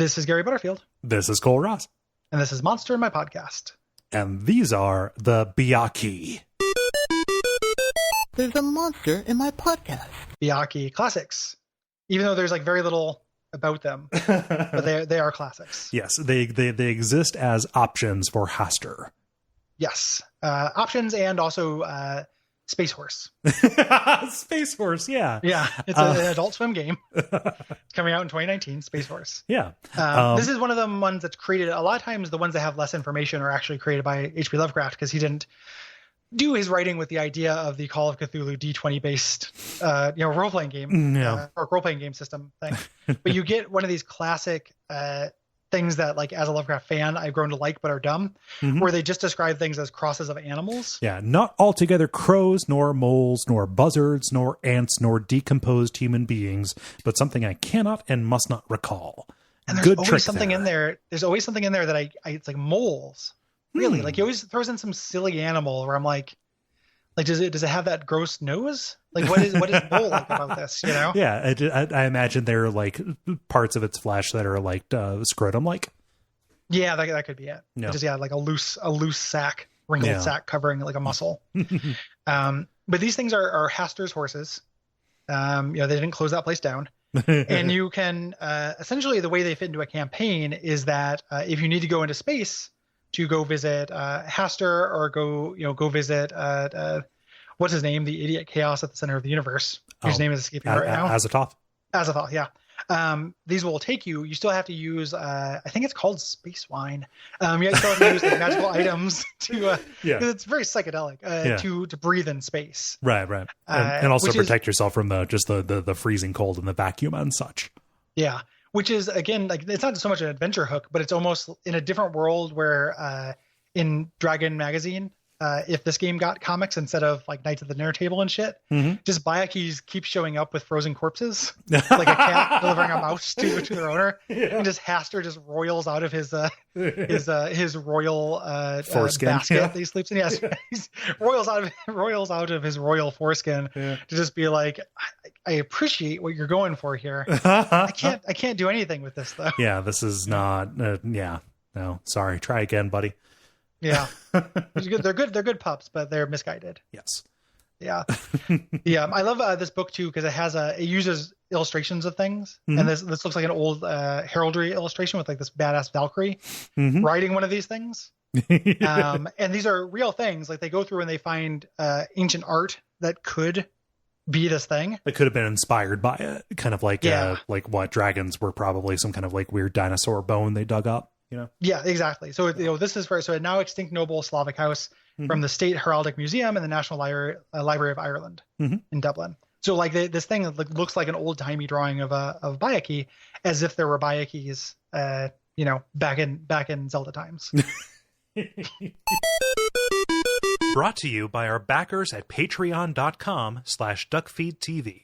This is Gary Butterfield. This is Cole Ross. And this is Monster in My Podcast. And these are the Byakhee. There's a monster in my podcast. Byakhee classics. Even though there's like very little about them, but they are classics. Yes, they exist as options for Hastur. Yes, options and also Space Horse. Space Horse, yeah. Yeah, it's an Adult Swim game. It's coming out in 2019, Space Horse. Yeah. This is one of the ones that's created. A lot of times the ones that have less information are actually created by H.P. Lovecraft because he didn't do his writing with the idea of the Call of Cthulhu D20 based, role-playing game, or role-playing game system thing. But you get one of these classic things that, like, as a Lovecraft fan, I've grown to like, but are dumb, where they just describe things as crosses of animals. Yeah, not altogether crows, nor moles, nor buzzards, nor ants, nor decomposed human beings, but something I cannot and must not recall. And there's always something in there. There's always something in there that it's like moles. Really, like he always throws in some silly animal where I'm like does it have that gross nose? Like what is mole like about this? You know? Yeah, I imagine there are like parts of its flesh that are like scrotum like. Yeah, that could be it. No. Just like a loose sack, wrinkled sack covering like a muscle. But these things are Hastur's horses. They didn't close that place down. And you can essentially the way they fit into a campaign is that if you need to go into space to go visit Hastur or go visit what's his name, the idiot chaos at the center of the universe, whose name is escaping right now. Azathoth, yeah. These will take you. You still have to use I think it's called space wine. You still have to use like magical items to because it's very psychedelic to breathe in space. Right. And also protect yourself from the freezing cold and the vacuum and such. Yeah. Which is, again, like it's not so much an adventure hook, but it's almost in a different world where in Dragon Magazine, if this game got comics instead of like Knights at the Dinner Table and shit, just Byakhee keeps showing up with frozen corpses, like a cat delivering a mouse to their owner, and just Hastur just roils out of his royal foreskin basket that he sleeps in. Yes, he roils out of his royal foreskin to just be like, I appreciate what you're going for here. I can't do anything with this though. Yeah, this is not. No, sorry. Try again, buddy. Yeah, they're good pups, but they're misguided. Yes. Yeah. I love this book too because it uses illustrations of things, and this looks like an old heraldry illustration with like this badass Valkyrie riding one of these things. And these are real things. Like they go through and they find ancient art that could be this thing. It could have been inspired by it, kind of like what dragons were probably some kind of like weird dinosaur bone they dug up. Yeah, exactly. So this is for a now extinct noble Slavic house from the State Heraldic Museum and the National Library of Ireland in Dublin. So like this thing looks like an old timey drawing of Byakhee, as if there were Byakhees, back in Zelda times. Brought to you by our backers at patreon.com/Duckfeed.tv.